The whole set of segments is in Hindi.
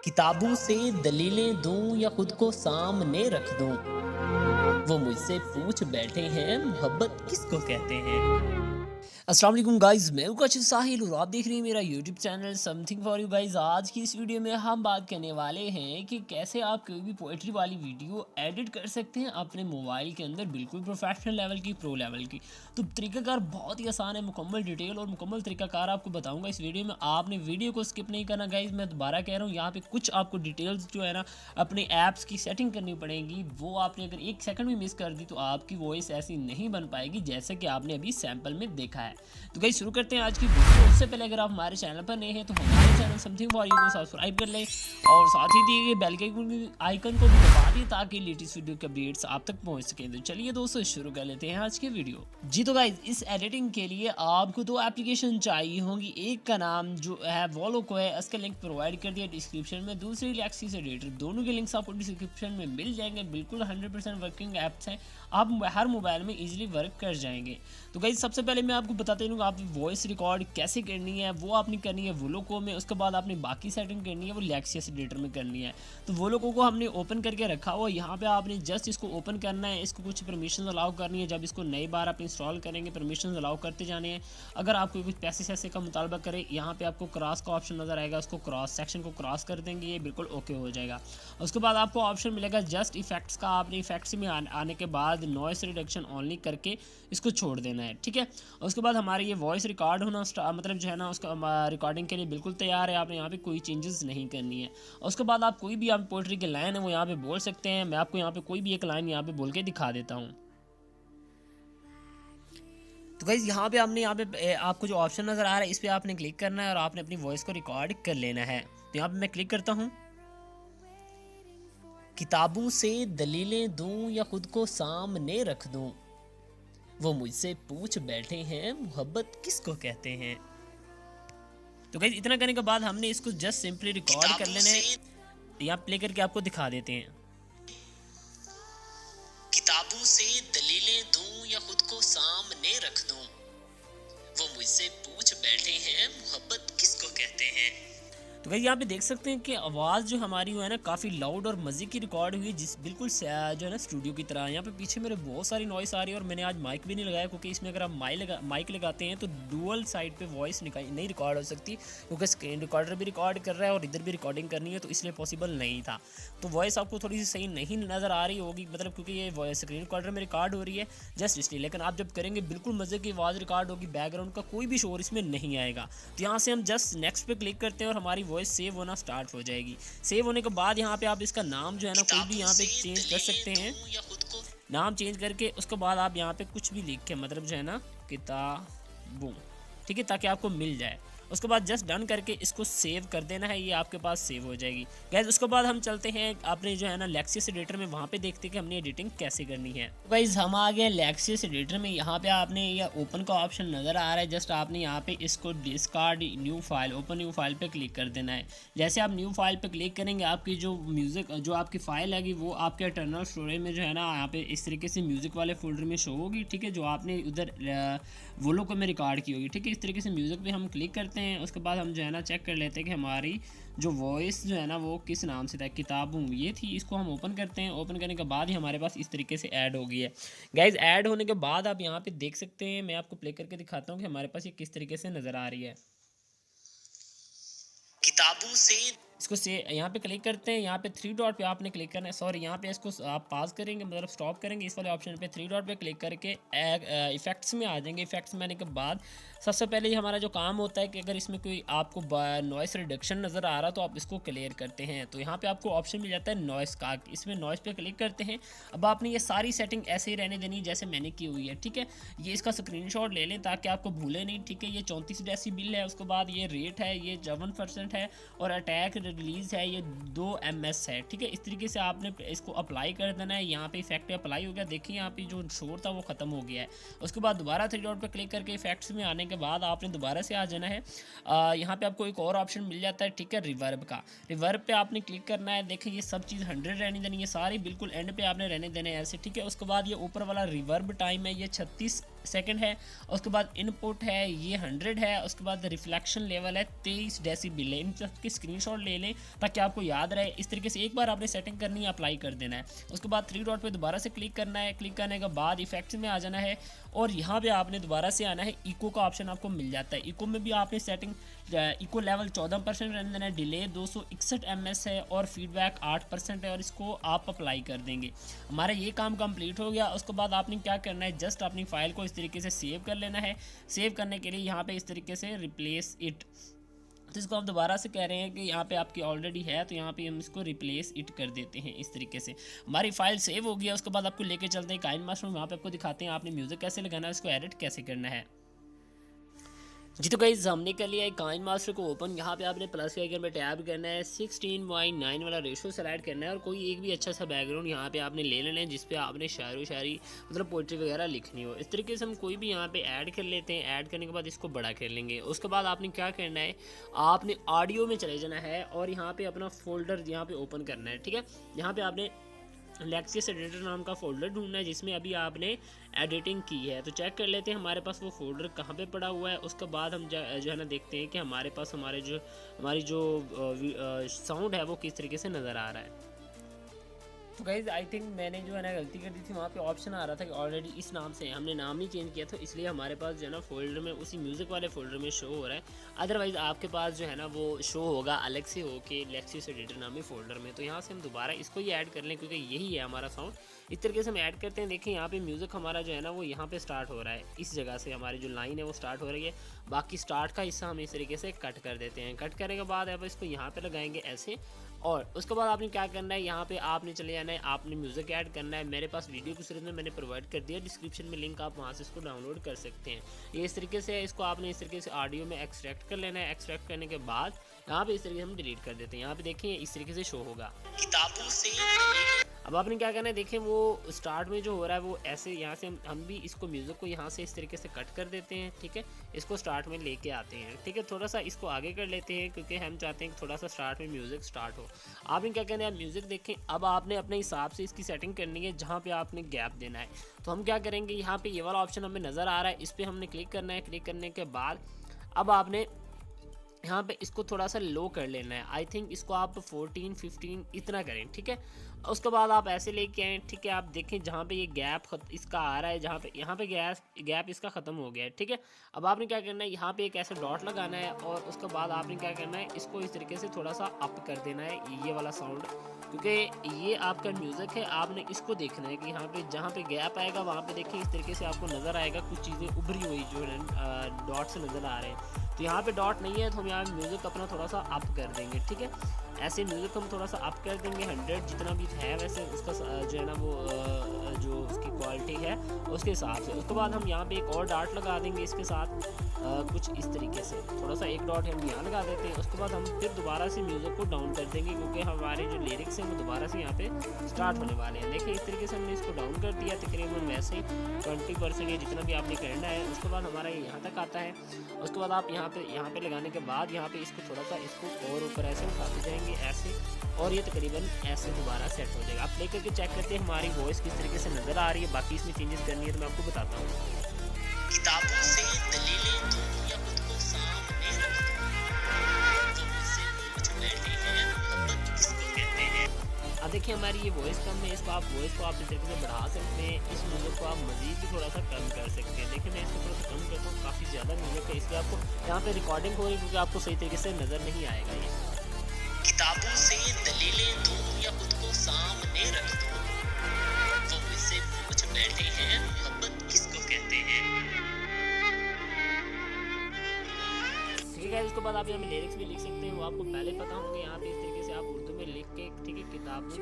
किताबों से दलीलें दूं या खुद को सामने रख दूं, वो मुझसे पूछ बैठे हैं मोहब्बत किसको कहते हैं। अस्सलाम वालेकुम गाइस, मैं हूं काशिफ साहिल और आप देख रहे हैं मेरा YouTube channel something for you guys. आज की इस वीडियो में हम बात करने वाले हैं कि कैसे आप कोई भी पोइट्री वाली वीडियो एडिट कर सकते हैं अपने मोबाइल के अंदर, बिल्कुल प्रोफेशनल लेवल की, प्रो लेवल की। तो तरीकाकार बहुत ही आसान है, मुकम्मल डिटेल और मुकम्मल तरीकाकार आपको बताऊंगा इस वीडियो में। आपने वीडियो को स्किप नहीं करना गाइस, मैं दोबारा कह रहा हूँ, यहाँ पे कुछ आपको डिटेल्स जो है ना अपने ऐप्स की सेटिंग करनी पड़ेगी। वो आपने अगर एक सेकंड भी मिस कर दी तो आपकी वॉइस ऐसी नहीं बन पाएगी जैसे कि आपने अभी सैंपल में देखा है। तो गाइस शुरू करते हैं आज की वीडियो। उससे पहले अगर आप हमारे चैनल पर नए हैं तो हमारे चैनल समथिंग फॉर यू को सब्सक्राइब कर लें और साथ ही दिए गए बेल के आइकन को भी दबा दें ताकि लेटेस्ट वीडियो के अपडेट्स आप तक पहुंच सकें। तो चलिए दोस्तों शुरू कर लेते हैं आज की वीडियो। जी तो गाइस, इस एडिटिंग के लिए आपको दो एप्लीकेशन चाहिए होंगी। एक का नाम जो है वोलोको है, इसका लिंक प्रोवाइड कर दिया डिस्क्रिप्शन में। दूसरी लेक्सिस एडिटर, दोनों के लिंक्स आपको डिस्क्रिप्शन में मिल जाएंगे। बिल्कुल 100% वर्किंग ऐप्स हैं, आप हर मोबाइल में इजीली वर्क कर जाएंगे। तो गाइस सबसे पहले मैं आपको बताते रहूँगा आप वॉइस रिकॉर्ड कैसे करनी है। वो आपने करनी है वोलोको में, उसके बाद आपने बाकी सेटिंग करनी है वो लेक्सिस एडिटर में करनी है। तो वोलोको को हमने ओपन करके रखा हुआ, यहाँ पे आपने जस्ट इसको ओपन करना है। इसको कुछ परमिशन अलाउ करनी है। जब इसको नई बार आप इंस्टॉल करेंगे परमिशन अलाउ करते जाने हैं। अगर आपको कुछ पैसे शैसे का मुतालबा करे, यहाँ पे आपको क्रॉस का ऑप्शन नजर आएगा, उसको क्रॉस सेक्शन को क्रॉस कर देंगे, ये बिल्कुल ओके हो जाएगा। उसके बाद आपको ऑप्शन मिलेगा जस्ट इफेक्ट्स का। आपने इफेक्ट्स में आने के बाद नॉइस रिडक्शन ऑनली करके इसको छोड़ देना है, ठीक है। उसके बाद हमारी ये वॉइस रिकॉर्ड होना मतलब जो है ना उसका रिकॉर्डिंग के लिए बिल्कुल तैयार है। आपने यहाँ पे कोई चेंजेस नहीं करनी है। उसके बाद आप कोई भी आप पोइट्री की लाइन है वो यहाँ पे बोल सकते हैं। मैं आपको यहाँ पे कोई भी एक लाइन यहाँ पे बोल के दिखा देता हूँ। तो गाइस यहाँ पे आपने आपको जो ऑप्शन नज़र आ रहा है इस पर आपने क्लिक करना है और आपने अपनी वॉइस को रिकॉर्ड कर लेना है। तो यहाँ पे मैं क्लिक करता हूँ। किताबों से दलीलें दूं या खुद को सामने रख दूं, वो मुझसे पूछ बैठे हैं मोहब्बत किसको कहते हैं। तो गाइस इतना करने के बाद हमने इसको जस्ट सिंपली रिकॉर्ड कर लेना है। यहाँ प्ले करके आपको दिखा देते हैं। किताबों से दलीलें दूं या खुद को सामने रख दूं, वो मुझसे पूछ बैठे हैं मोहब्बत किसको कहते हैं। तो भाई यहाँ पे देख सकते हैं कि आवाज़ जो हमारी है ना काफ़ी लाउड और मज़े की रिकॉर्ड हुई है, जिस बिल्कुल जो है ना स्टूडियो की तरह। यहाँ पे पीछे मेरे बहुत सारी नॉइस आ रही है और मैंने आज माइक भी नहीं लगाया क्योंकि इसमें अगर आप माइक लगाते हैं तो डुअल साइड पे वॉइस नहीं रिकॉर्ड हो सकती, क्योंकि स्क्रीन रिकॉर्डर भी रिकॉर्ड कर रहा है और इधर भी रिकॉर्डिंग करनी है, तो इसलिए पॉसिबल नहीं था। तो वॉइस आपको थोड़ी सी सही नहीं नज़र आ रही होगी, मतलब क्योंकि ये स्क्रीन रिकॉर्डर में रिकॉर्ड हो रही है जस्ट इसलिए। लेकिन आप जब करेंगे बिल्कुल मज़े की आवाज़ रिकॉर्ड होगी, बैकग्राउंड का कोई भी शोर इसमें नहीं आएगा। तो यहाँ से हम जस्ट नेक्स्ट पे क्लिक करते हैं और हमारी वॉइस सेव होना स्टार्ट हो जाएगी। सेव होने के बाद यहाँ पे आप इसका नाम जो है ना कोई भी यहाँ पे चेंज कर सकते हैं। नाम चेंज करके उसके बाद आप यहाँ पे कुछ भी लिख के, मतलब जो है ना किताबों, ठीक है, ताकि आपको मिल जाए। उसके बाद जस्ट डन करके इसको सेव कर देना है, ये आपके पास सेव हो जाएगी गाइज। उसके बाद हम चलते हैं अपने जो है ना लेक्सिस एडिटर में, वहाँ पे देखते हैं कि हमने एडिटिंग कैसे करनी है। गाइज हम आ गए लेक्सिस एडिटर में। यहाँ पे आपने ये ओपन का ऑप्शन नज़र आ रहा है, जस्ट आपने यहाँ पे इसको discard new file, open new file पे क्लिक कर देना है। जैसे आप न्यू फाइल पे क्लिक करेंगे आपकी जो म्यूज़िक जो आपकी फ़ाइल है वो आपके इंटरनल स्टोरेज में जो है ना यहाँ पे इस तरीके से म्यूज़िक वाले फोल्डर में शो होगी, ठीक है, जो आपने उधर वोलोको में रिकॉर्ड की होगी, ठीक है। इस तरीके से म्यूज़िक पे हम क्लिक करते हैं। उसके बाद हम जो है ना चेक कर लेते हैं कि हमारी जो वॉइस जो है ना वो किस नाम से था, किताबों ये थी। इसको हम ओपन करते हैं। ओपन करने के बाद ही हमारे पास इस तरीके से ऐड हो गई है गाइज। ऐड होने के बाद आप यहाँ पे देख सकते हैं, मैं आपको प्ले करके दिखाता हूँ कि हमारे पास ये किस तरीके से नज़र आ रही है। किताबों से इसको से यहाँ पे क्लिक करते हैं। यहाँ पे थ्री डॉट पे आपने क्लिक करना है, सॉरी यहाँ पे इसको आप पास करेंगे, मतलब स्टॉप करेंगे, इस वाले ऑप्शन पे थ्री डॉट पे क्लिक करके इफेक्ट्स में आ जाएंगे। इफेक्ट्स में आने के बाद सबसे पहले हमारा जो काम होता है कि अगर इसमें कोई आपको नॉइस रिडक्शन नज़र आ रहा तो आप इसको क्लियर करते हैं। तो यहाँ पे आपको ऑप्शन मिल जाता है नॉइस का, इसमें नॉइस पे क्लिक करते हैं। अब आपने ये सारी सेटिंग ऐसे ही रहने देनी जैसे मैंने की हुई है, ठीक है। ये इसका स्क्रीनशॉट ले लें ताकि आपको भूले नहीं, ठीक है। ये 34 डेसिबल है। उसके बाद ये रेट है, ये 7% है और अटैक रिलीज है, ये 2 ms है, ठीक है। इस तरीके से आपने इसको अप्लाई कर देना है। यहाँ पे इफेक्ट अप्लाई हो गया, देखिए यहाँ पे जो शोर था वो खत्म हो गया है। उसके बाद दोबारा थ्री डॉट पे क्लिक करके इफेक्ट्स में आने के बाद आपने दोबारा से आ जाना है। यहाँ पे आपको एक और ऑप्शन मिल जाता है, ठीक है, रिवर्ब का। रिवर्ब पे आपने क्लिक करना है। देखिए ये सब चीज़ 100 रहने देनी है, सारी बिल्कुल एंड पे आपने रहने देने हैं ऐसे, ठीक है। उसके बाद ये ऊपर वाला रिवर्ब टाइम है, ये 36 सेकंड है। उसके बाद इनपुट है ये 100 है। उसके बाद रिफ्लेक्शन लेवल है 23 डेसिबल है। इन सबके स्क्रीनशॉट ले लें ताकि आपको याद रहे। इस तरीके से एक बार आपने सेटिंग करनी है, अप्लाई कर देना है। उसके बाद 3 डॉट पे दोबारा से क्लिक करना है। क्लिक करने के बाद इफेक्ट्स में आ जाना है और यहाँ पे आपने दोबारा से आना है। इको का ऑप्शन आपको मिल जाता है। इको में भी आपने सेटिंग इको लेवल 14% रहने देना है। डिले 261 ms है और फीडबैक 8% है और इसको आप अप्लाई कर देंगे। हमारा ये काम कंप्लीट हो गया। उसके बाद आपने क्या करना है, जस्ट अपनी फाइल को इस तरीके से सेव कर लेना है। सेव करने के लिए यहाँ पे इस तरीके से रिप्लेस इट, तो इसको आप दोबारा से कह रहे हैं कि यहाँ पे आपकी ऑलरेडी है, तो यहाँ पे हम इसको रिप्लेस इट कर देते हैं। इस तरीके से हमारी फाइल सेव हो गया। उसके बाद आपको लेके चलते हैं काइनमास्टर में, वहाँ पे आपको दिखाते हैं आपने म्यूज़िक कैसे लगाना है, इसको एडिट कैसे करना है। जी तो गाइस हमने कर लिया है काइनमास्टर को ओपन। यहाँ पे आपने प्लस के आइकन में टैब करना है, 16:9 वाला रेशो सेलेक्ट करना है और कोई एक भी अच्छा सा बैकग्राउंड यहाँ पे आपने ले लेना है जिसपे आपने शायरी मतलब पोइट्री वगैरह लिखनी हो। इस तरीके से हम कोई भी यहाँ पे ऐड कर लेते हैं। ऐड करने के बाद इसको बड़ा कर लेंगे। उसके बाद आपने क्या करना है, आपने ऑडियो में चले जाना है और यहाँ पे अपना फोल्डर यहाँ पे ओपन करना है। ठीक है, यहाँ पे आपने लेक्सियस एडिटर नाम का फ़ोल्डर ढूंढना है जिसमें अभी आपने एडिटिंग की है। तो चेक कर लेते हैं हमारे पास वो फ़ोल्डर कहाँ पे पड़ा हुआ है। उसके बाद हम जो है ना देखते हैं कि हमारे पास हमारी जो साउंड है वो किस तरीके से नज़र आ रहा है। तो गाइज आई थिंक मैंने जो है ना गलती कर दी थी। वहाँ पे ऑप्शन आ रहा था कि ऑलरेडी इस नाम से हमने नाम नहीं चेंज किया, तो इसलिए हमारे पास जो है ना फोल्डर में उसी म्यूज़िक वाले फोल्डर में शो हो रहा है। अदरवाइज़ आपके पास जो है ना वो शो होगा अलग से हो के लेक्सियस एडिटर नामी फोल्डर में। तो यहाँ से हम दोबारा इसको ही ऐड कर लें क्योंकि यही है हमारा साउंड। इस तरीके से हम ऐड करते हैं। देखिए यहाँ पे म्यूज़िक हमारा जो है ना वो यहाँ पे स्टार्ट हो रहा है। इस जगह से हमारी जो लाइन है वो स्टार्ट हो रही है। बाकी स्टार्ट का हिस्सा हम इस तरीके से कट कर देते हैं। कट करने के बाद अब इसको यहाँ पे लगाएंगे ऐसे, और उसके बाद आपने क्या करना है, यहाँ पे आपने चले जाना है, आपने म्यूज़िक ऐड करना है। मेरे पास वीडियो की सूरत में मैंने प्रोवाइड कर दिया डिस्क्रिप्शन में लिंक, आप वहाँ से इसको डाउनलोड कर सकते हैं। ये इस तरीके से इसको आपने इस तरीके से ऑडियो में एक्सट्रैक्ट कर लेना है। एक्सट्रैक्ट करने के बाद यहाँ पे इस तरीके से हम डिलीट कर देते हैं। यहाँ पे देखिए इस तरीके से शो होगा किताबों से। अब आपने क्या करना है, देखें वो स्टार्ट में जो हो रहा है वो ऐसे यहाँ से हम भी इसको म्यूज़िक को यहाँ से इस तरीके से कट कर देते हैं। ठीक है, इसको स्टार्ट में लेके आते हैं। ठीक है, थोड़ा सा इसको आगे कर लेते हैं क्योंकि हम चाहते हैं कि थोड़ा सा स्टार्ट में म्यूज़िक स्टार्ट हो। आपने क्या करना है, म्यूज़िक देखें। अब आपने अपने हिसाब से इसकी सेटिंग करनी है जहाँ पे आपने गैप देना है। तो हम क्या करेंगे, यहाँ पे ये वाला ऑप्शन हमें नज़र आ रहा है, इस पर हमने क्लिक करना है। क्लिक करने के बाद अब आपने यहाँ पे इसको थोड़ा सा लो कर लेना है। आई थिंक इसको आप 14-15 इतना करें। ठीक है, उसके बाद आप ऐसे लेके आएँ। ठीक है, आप देखें जहाँ पे ये गैप इसका आ रहा है, जहाँ पे यहाँ पे गैप इसका ख़त्म हो गया है। ठीक है, अब आपने क्या करना है, यहाँ पे एक ऐसे डॉट लगाना है और उसके बाद आपने क्या करना है, इसको इस तरीके से थोड़ा सा अप कर देना है ये वाला साउंड, क्योंकि ये आपका म्यूज़िक है। आपने इसको देखना है कि यहाँ पे जहाँ पे गैप आएगा वहाँ पे देखिए इस तरीके से आपको नज़र आएगा कुछ चीज़ें उभरी हुई जो डॉट से नज़र आ रहे हैं। तो यहाँ पे डॉट नहीं है तो हम यहाँ म्यूज़िक अपना थोड़ा सा अप कर देंगे। ठीक है, ऐसे म्यूज़िक हम थोड़ा सा अप कर देंगे 100 जितना भी है वैसे उसका जो है ना वो जो उसकी क्वालिटी है उसके हिसाब से। उसके बाद हम यहाँ पे एक और डॉट लगा देंगे इसके साथ कुछ इस तरीके से, थोड़ा सा एक डॉट हम यहाँ लगा देते हैं। उसके बाद हम फिर दोबारा से म्यूज़िक को डाउन कर देंगे क्योंकि हमारे जो लिरिक्स हैं वो दोबारा से यहाँ पे स्टार्ट होने वाले हैं। देखिए इस तरीके से हमने इसको डाउन कर दिया तकरीबन वैसे ही 20% या जितना भी आपने करना है। उसके बाद हमारा यहाँ तक आता है। उसके बाद आप यहाँ पे लगाने के बाद यहाँ पे इसको थोड़ा सा इसको और ऊपर ऐसे उठाते जाएंगे ऐसे, और ये तकरीबन ऐसे दोबारा सेट हो जाएगा। आप लेकर के चेक करते हैं हमारी वॉइस किस तरीके से नज़र आ रही है। बाकी इसमें चेंजेस करनी है तो मैं आपको बताता हूँ। किताबों से दलीलें दूं या खुद को सामने रख दूं, तो मुझसे पूछ बैठे हैं मोहब्बत किसको कहते हैं। अब देखिए हमारी ये वॉइस कम है, इसको आप वॉइस को आप इस तरीके से बढ़ा सकते हैं। इस म्यूज़िक को आप मज़ीद भी थोड़ा सा कम कर सकते हैं। देखिए मैं इसको थोड़ा सा कम करता हूँ, काफ़ी ज़्यादा म्यूज़िक है इसलिए आपको यहाँ पे रिकॉर्डिंग हो रही है क्योंकि आपको सही तरीके से नज़र नहीं आएगा। ये किताबों से दलीलें दूं या खुद को सामने रख दूं, तो मुझसे पूछ बैठे हैं मोहब्बत किसको कहते हैं। ठीक है, इसके बाद आप यहाँ पे लिरिक्स भी लिख सकते हैं, वो आपको पहले पता होंगे। यहाँ पे इस तरीके से आप उर्दू में लिख के ठीक है किताबों से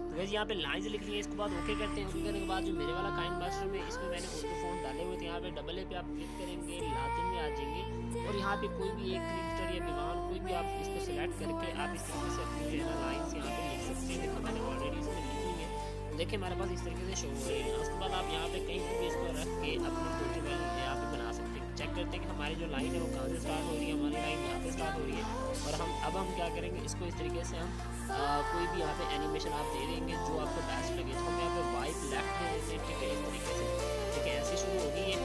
तो वैसे यहाँ पे लाइन्स लिख ली है। इसके बाद ओके करते हैं। ओके करने के बाद जो मेरे वाला काइनमास्टर में इसमें मैंने उर्दू फ़ॉन्ट डाले हुए थे, यहाँ पे डबल ए पे आप क्लिक करेंगे, लातिन में आ जाएंगे और यहाँ पे कोई भी एक क्रिस्टर या विवान कोई भी आप इसको सिलेक्ट करके आप इस तरीके से अपनी जो है लाइन्स यहाँ पे लिख सकते हैं। देखो मैंने ऑलरेडी इसमें लिखी है, देखिए हमारे पास इस तरीके से शो हो रही है। उसके बाद आप यहाँ पे कहीं भी इसको रख के अपने पोर्टेबल यहाँ पे बना सकते हैं। चेक करते हैं कि हमारी जो लाइन है वो कहाँ से स्टार्ट हो रही है। हमारी लाइन यहाँ पे स्टार्ट हो रही है और हम क्या करेंगे, इसको इस तरीके से हम कोई भी यहाँ पे एनिमेशन आप दे देंगे जो आपको बेस्ट लगे। तो हम यहाँ पे वाइप लेफ्ट दे देते हैं, ठीक है, इस तरीके से। ठीक है, ऐसे शुरू होगी ये,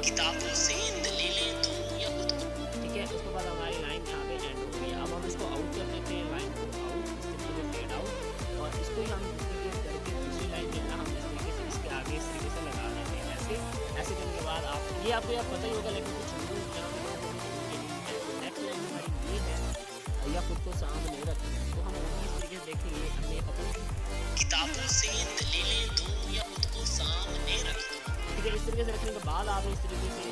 किताबों से दलीलें दूं या खुद को, ठीक है। उसके बाद हमारी लाइन यहाँ पे एंड हो गई। अब हम इसको आउट कर देते हैं, लाइन को आउट, इस तरीके से फेड आउट, और इसको ही हम इस तरीके से करके दूसरी लाइन जो है ना हम इस तरीके से इसके आगे इस तरीके से लगा देते हैं। ऐसे करने के बाद आप ये आपको यार पता ही होगा, लेकिन कुछ रूल यहाँ पे नेक्स्ट लाइन हमारी ये है, या खुद को सामने रखना। तो हम इस तरीके से देखेंगे, हमने अपनी किताबों से दलीलें दूं या खुद को सामने रख दूं, ठीक है। इस तरीके से रखने के बाद आप इस तरीके से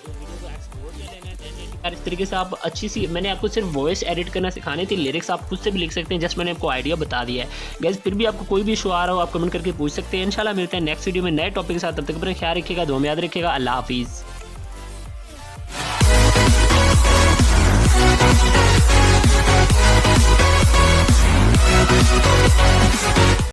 वीडियो को एक्सपोर्ट कर लेना है। और इस तरीके से आप अच्छी सी, मैंने आपको सिर्फ वॉइस एडिट करना सिखानी थी, लिरिक्स आप खुद से भी लिख सकते हैं, जस्ट मैंने आपको आइडिया बता दिया है। गाइस फिर भी आपको कोई भी इशू आ रहा हो आप कमेंट करके पूछ सकते हैं। इंशाल्लाह मिलते हैं नेक्स्ट वीडियो में नए टॉपिक के साथ। तब तक अपना ख्याल रखिएगा, दुआ में याद रखिएगा। अल्लाह हाफिज़।